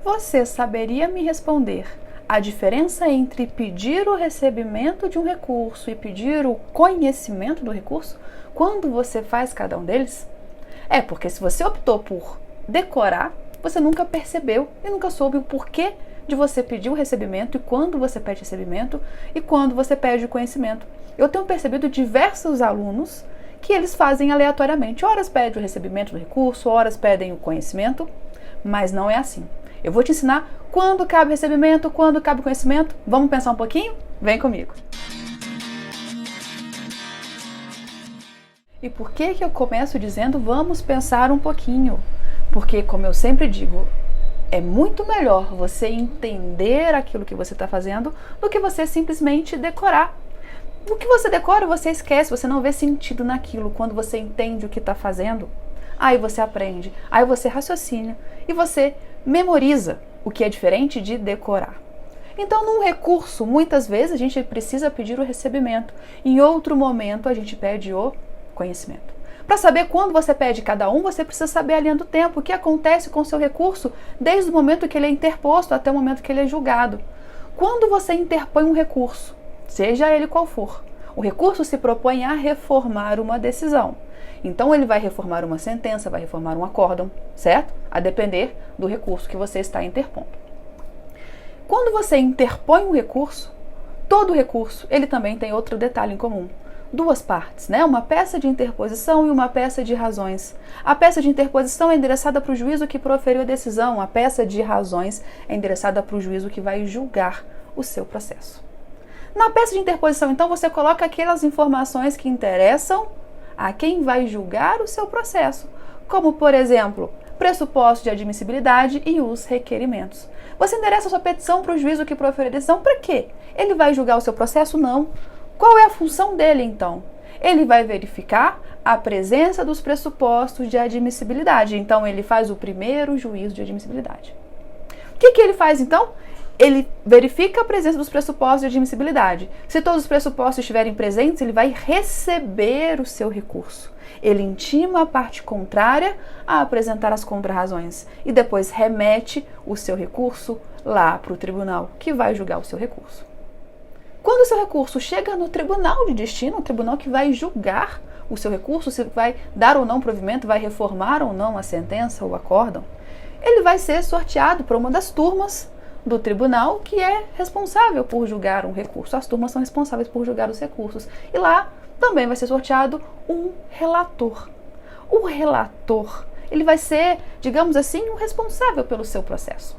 Você saberia me responder a diferença entre pedir o recebimento de um recurso e pedir o conhecimento do recurso? Quando você faz cada um deles? Porque se você optou por decorar, você nunca percebeu e nunca soube o porquê de você pedir o recebimento e quando você pede recebimento e quando você pede o conhecimento. Eu tenho percebido diversos alunos que eles fazem aleatoriamente. Horas pedem o recebimento do recurso, horas pedem o conhecimento, mas não é assim. Eu vou te ensinar quando cabe recebimento, quando cabe conhecimento. Vamos pensar um pouquinho? Vem comigo! E por que eu começo dizendo vamos pensar um pouquinho? Porque, como eu sempre digo, é muito melhor você entender aquilo que você está fazendo do que você simplesmente decorar. O que você decora, você esquece, você não vê sentido naquilo. Quando você entende o que está fazendo, aí você aprende, aí você raciocina e você memoriza, o que é diferente de decorar. Então, num recurso, muitas vezes a gente precisa pedir o recebimento. Em outro momento, a gente pede o conhecimento. Para saber quando você pede cada um, você precisa saber a linha do tempo, o que acontece com o seu recurso desde o momento que ele é interposto até o momento que ele é julgado. Quando você interpõe um recurso, seja ele qual for, o recurso se propõe a reformar uma decisão. Então, ele vai reformar uma sentença, vai reformar um acórdão, certo? A depender do recurso que você está interpondo. Quando você interpõe um recurso, todo recurso, ele também tem outro detalhe em comum. Duas partes, né? Uma peça de interposição e uma peça de razões. A peça de interposição é endereçada para o juízo que proferiu a decisão. A peça de razões é endereçada para o juízo que vai julgar o seu processo. Na peça de interposição, então, você coloca aquelas informações que interessam a quem vai julgar o seu processo, como, por exemplo, pressuposto de admissibilidade e os requerimentos. Você endereça sua petição para o juízo que proferiu a decisão. Para quê? Ele vai julgar o seu processo? Não. Qual é a função dele, então? Ele vai verificar a presença dos pressupostos de admissibilidade. Então, ele faz o primeiro juízo de admissibilidade. O que ele faz, então? Ele verifica a presença dos pressupostos de admissibilidade. Se todos os pressupostos estiverem presentes, ele vai receber o seu recurso. Ele intima a parte contrária a apresentar as contrarrazões e depois remete o seu recurso lá para o tribunal, que vai julgar o seu recurso. Quando o seu recurso chega no tribunal de destino, o tribunal que vai julgar o seu recurso, se vai dar ou não provimento, vai reformar ou não a sentença ou acórdão, ele vai ser sorteado para uma das turmas do tribunal que é responsável por julgar um recurso. As turmas são responsáveis por julgar os recursos. E lá também vai ser sorteado um relator. O relator, ele vai ser, digamos assim, o responsável pelo seu processo.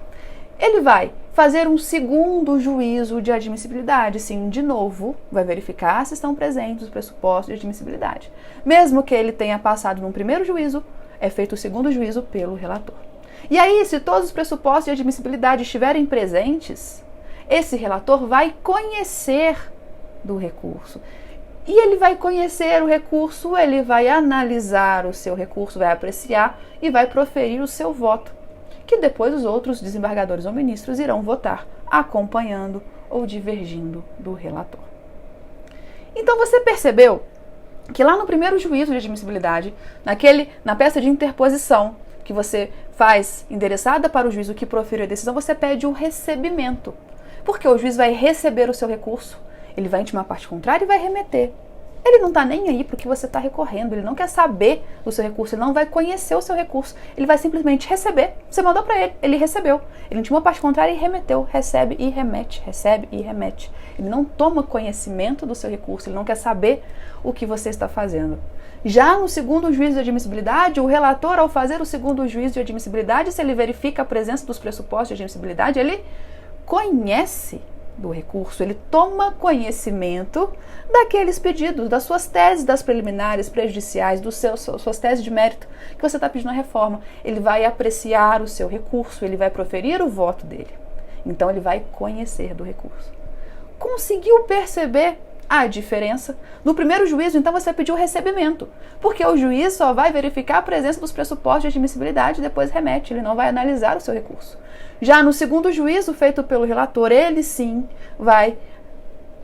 Ele vai fazer um segundo juízo de admissibilidade. Sim, de novo, vai verificar se estão presentes os pressupostos de admissibilidade. Mesmo que ele tenha passado num primeiro juízo, é feito o segundo juízo pelo relator. E aí, se todos os pressupostos de admissibilidade estiverem presentes, esse relator vai conhecer do recurso. E ele vai conhecer o recurso, ele vai analisar o seu recurso, vai apreciar e vai proferir o seu voto, que depois os outros desembargadores ou ministros irão votar, acompanhando ou divergindo do relator. Então, você percebeu que lá no primeiro juízo de admissibilidade, na peça de interposição, que você faz endereçada para o juízo que proferiu a decisão, você pede o recebimento. Porque o juiz vai receber o seu recurso, ele vai intimar a parte contrária e vai remeter. Ele não está nem aí para o que você está recorrendo, ele não quer saber do seu recurso, ele não vai conhecer o seu recurso, ele vai simplesmente receber. Você mandou para ele recebeu. Ele intimou a parte contrária e remeteu, recebe e remete, recebe e remete. Ele não toma conhecimento do seu recurso, ele não quer saber o que você está fazendo. Já no segundo juízo de admissibilidade, o relator, ao fazer o segundo juízo de admissibilidade, se ele verifica a presença dos pressupostos de admissibilidade, ele conhece do recurso, ele toma conhecimento daqueles pedidos, das suas teses, das preliminares, prejudiciais, suas teses de mérito que você está pedindo a reforma. Ele vai apreciar o seu recurso, ele vai proferir o voto dele. Então, ele vai conhecer do recurso. Conseguiu perceber a diferença? No primeiro juízo, então, você pediu o recebimento, porque o juiz só vai verificar a presença dos pressupostos de admissibilidade e depois remete, ele não vai analisar o seu recurso. Já no segundo juízo, feito pelo relator, ele sim vai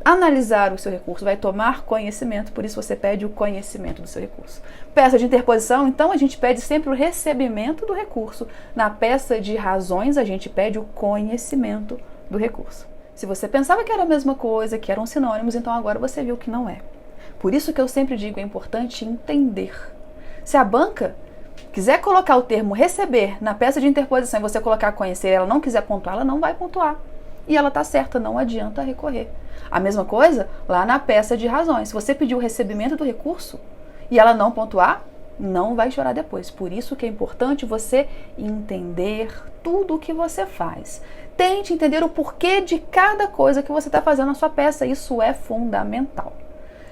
analisar o seu recurso, vai tomar conhecimento, por isso você pede o conhecimento do seu recurso. Peça de interposição, então a gente pede sempre o recebimento do recurso. Na peça de razões, a gente pede o conhecimento do recurso. Se você pensava que era a mesma coisa, que eram sinônimos, então agora você viu que não é. Por isso que eu sempre digo, é importante entender. Se a banca quiser colocar o termo receber na peça de interposição e você colocar conhecer, ela não quiser pontuar, ela não vai pontuar. E ela está certa, não adianta recorrer. A mesma coisa lá na peça de razões. Se você pedir o recebimento do recurso e ela não pontuar, não vai chorar depois. Por isso que é importante você entender tudo o que você faz. Tente entender o porquê de cada coisa que você está fazendo na sua peça. Isso é fundamental.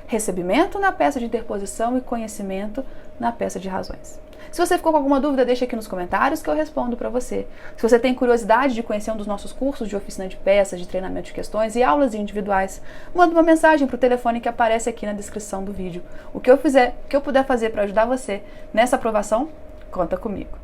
Recebimento na peça de interposição e conhecimento na peça de razões. Se você ficou com alguma dúvida, deixa aqui nos comentários que eu respondo para você. Se você tem curiosidade de conhecer um dos nossos cursos de oficina de peças, de treinamento de questões e aulas individuais, manda uma mensagem para o telefone que aparece aqui na descrição do vídeo. O que eu puder fazer para ajudar você nessa aprovação, conta comigo.